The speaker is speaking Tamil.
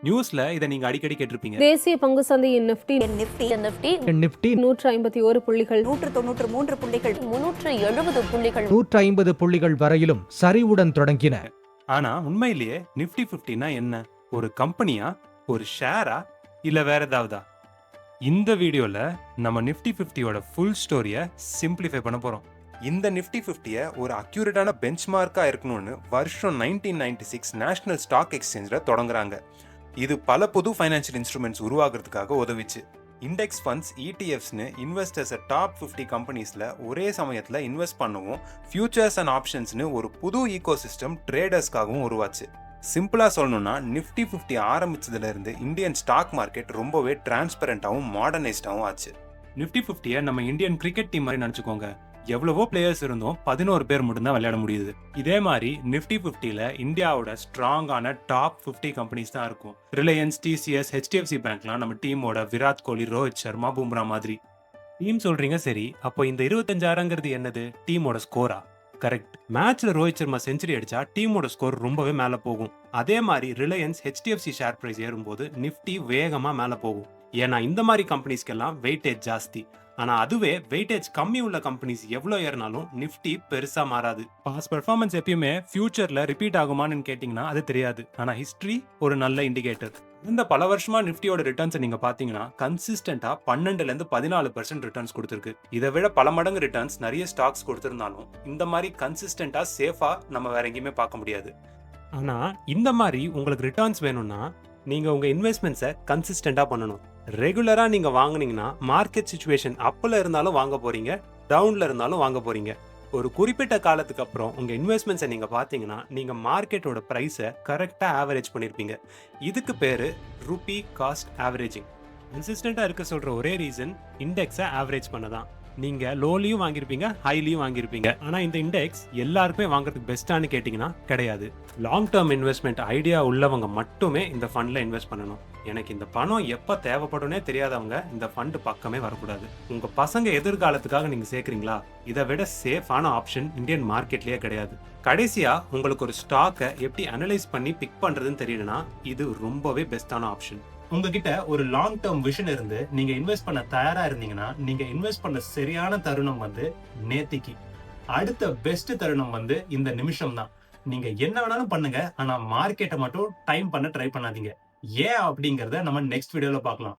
நியூஸ்ல இதை நீங்க அடிக்கடி கேட்டிருப்பீங்க. தேசிய பங்கு சந்தையின் நிஃப்டி நிப்டி 151 புள்ளிகள் 193 புள்ளிகள் 370 புள்ளிகள் 150 புள்ளிகள் வரையிலும் சரிவுடன் தொடங்கின. ஆனா உண்மையிலேயே நிஃப்டி 50னா என்ன? ஒரு கம்பெனியா, ஒரு ஷேரா, இல்ல வேற ஏதாவதா? இந்த வீடியோல நம்ம நிஃப்டி 50யோட ஃபுல் ஸ்டோரியை சிம்பிளிஃபை பண்ண போறோம். இந்த நிஃப்டி 50யை ஒரு அக்யூரேட்டான பெஞ்ச்மார்க்காக இருக்கணும்னு வருஷம் 1996 நேஷனல் ஸ்டாக் எக்ஸ்சேஞ்சில் தொடங்குறாங்க. இது பல பொது ஃபைனான்ஷியல் இன்ஸ்ட்ருமெண்ட்ஸ் உருவாக்குறதுக்காக உதவிச்சு. இண்டெக்ஸ் ஃபண்ட்ஸ், இடிஎஃப்ஸ்னு இன்வெஸ்டர்ஸை டாப் 50 கம்பெனிஸில் ஒரே சமயத்தில் இன்வெஸ்ட் பண்ணவும், ஃபியூச்சர்ஸ் அண்ட் ஆப்ஷன்ஸ்னு ஒரு புது ஈகோ சிஸ்டம் ட்ரேடர்ஸ்க்காகவும் உருவாச்சு. சிம்பிளாக சொல்லணும்னா நிஃப்டி 50 ஆரம்பிச்சதுலேருந்து இந்தியன் ஸ்டாக் மார்க்கெட் ரொம்பவே டிரான்ஸ்பரண்டாகவும் மாடர்னைஸ்டாகவும் ஆச்சு. நிஃப்டி 50யை நம்ம இந்தியன் கிரிக்கெட் டீம் மாதிரி நினச்சிக்கோங்க. எவ்வளவோ பிளேயர்ஸ் இருந்தும் 11 பேர் மட்டும்தான் விளையாட முடியுது. இதே மாதிரி நிஃப்டி 50ல இந்தியாவோட ஸ்ட்ராங்கான டாப் 50 கம்பெனிஸ் தான் இருக்கும். ரிலையன்ஸ், டிசிஎஸ், ஹெச்டிஎஃப்சி பேங்க்லாம் நம்ம டீமோட விராட் கோலி, ரோஹித் சர்மா, பும்ரா மாதிரி. டீம் சொல்றீங்க சரி, அப்போ இந்த 25,000ங்கிறது என்னது? டீமோட ஸ்கோரா? கரெக்ட். மேட்ச்ல ரோஹித் சர்மா செஞ்சுரி அடிச்சா டீமோட ஸ்கோர் ரொம்பவே மேல போகும். அதே மாதிரி ரிலையன்ஸ், ஹெச்டிஎஃப்சி ஷேர் பிரைஸ் ஏறும்போது நிஃப்டி வேகமா மேல போகும். ஏன்னா இந்த மாதிரி கம்பெனிஸ்க்கெல்லாம் வெயிட்டேஜ் ஜாஸ்தி. ஆனா அதுவே வெயிட்டேஜ் கம்மி உள்ள கம்பெனிஸ் எவ்வளோ ஏறினாலும் நிஃப்டி பெருசா மாறாது. பாஸ்ட் பெர்ஃபார்மன்ஸ் எப்பயுமே ஃபியூச்சர்ல ரிப்பீட் ஆகுமான்னு கேட்டீங்கன்னா அது தெரியாது. ஆனா ஹிஸ்டரி ஒரு நல்ல இண்டிகேட்டர். இந்த பல வருஷமா நிஃப்டியோட ரிட்டர்ன்ஸ் நீங்க பாத்தீங்கன்னா கன்சிஸ்டன்டா 12% 14% ரிட்டர்ன்ஸ் கொடுத்திருக்கு. இதை விட பல மடங்கு ரிட்டர்ன்ஸ் நிறைய ஸ்டாக்ஸ் கொடுத்திருந்தாலும் இந்த மாதிரி கன்சிஸ்டன்டா சேஃபா நம்ம வேற எங்கேயுமே பார்க்க முடியாது. ஆனா இந்த மாதிரி உங்களுக்கு ரிட்டர்ன்ஸ் வேணும்னா நீங்க உங்க இன்வெஸ்ட்மெண்ட்ஸை கன்சிஸ்டன்டா பண்ணணும். ரெகுலரா நீங்க வாங்குனீங்கன்னா மார்க்கெட் சிச்சுவேஷன் அப்ல இருந்தாலும் வாங்க போறீங்க, டவுன்ல இருந்தாலும் வாங்க போறீங்க. ஒரு குறிப்பிட்ட காலத்துக்கு அப்புறம் உங்க இன்வெஸ்ட்மெண்ட்ஸை நீங்க பாத்தீங்கன்னா நீங்க மார்க்கெட்டோட பிரைஸை கரெக்டா ஆவரேஜ் பண்ணிருப்பீங்க. இதுக்கு பேரு ரூபி காஸ்ட் ஆவரேஜிங். கன்சிஸ்டன்டா இருக்க சொல்ற ஒரே ரீசன் இண்டெக்ஸை ஆவரேஜ் பண்ணதான். நீங்க லோலியும் வாங்கியிருப்பீங்க, ஹைலியும் வாங்கியிருப்பீங்க. ஆனா இந்த இண்டெக்ஸ் எல்லாருக்குமே வாங்குறதுக்கு பெஸ்டானு கேட்டீங்கன்னா கிடையாது. லாங் டேர்ம் இன்வெஸ்ட்மெண்ட் ஐடியா உள்ளவங்க மட்டுமே இந்த ஃபண்ட்ல இன்வெஸ்ட் பண்ணணும். எனக்கு இந்த பணம் எப்ப தேவைப்படும்னே தெரியாதவங்க இந்த ஃபண்ட் பக்கமே வரக்கூடாது. உங்க பசங்க எதிர்காலத்துக்காக நீங்க சேர்க்குறீங்களா? இதை விட சேஃபான ஆப்ஷன் இந்தியன் மார்க்கெட்லயே கிடையாது. கடைசியா உங்களுக்கு ஒரு ஸ்டாக்கை எப்படி அனலைஸ் பண்ணி பிக் பண்றதுன்னு தெரியலனா இது ரொம்பவே பெஸ்டான ஆப்ஷன். உங்ககிட்ட ஒரு லாங் டேர்ம் விஷன் இருந்து நீங்க இன்வெஸ்ட் பண்ண தயாரா இருந்தீங்கன்னா நீங்க இன்வெஸ்ட் பண்ண சரியான தருணம் நேத்திக்கு. அடுத்த பெஸ்ட் தருணம் இந்த நிமிஷம் தான். நீங்க என்ன வேணாலும் பண்ணுங்க, ஆனா மார்க்கெட்டை மட்டும் டைம் பண்ண ட்ரை பண்ணாதீங்க. ஏன் அப்படிங்கறத நம்ம நெக்ஸ்ட் வீடியோல பார்க்கலாம்.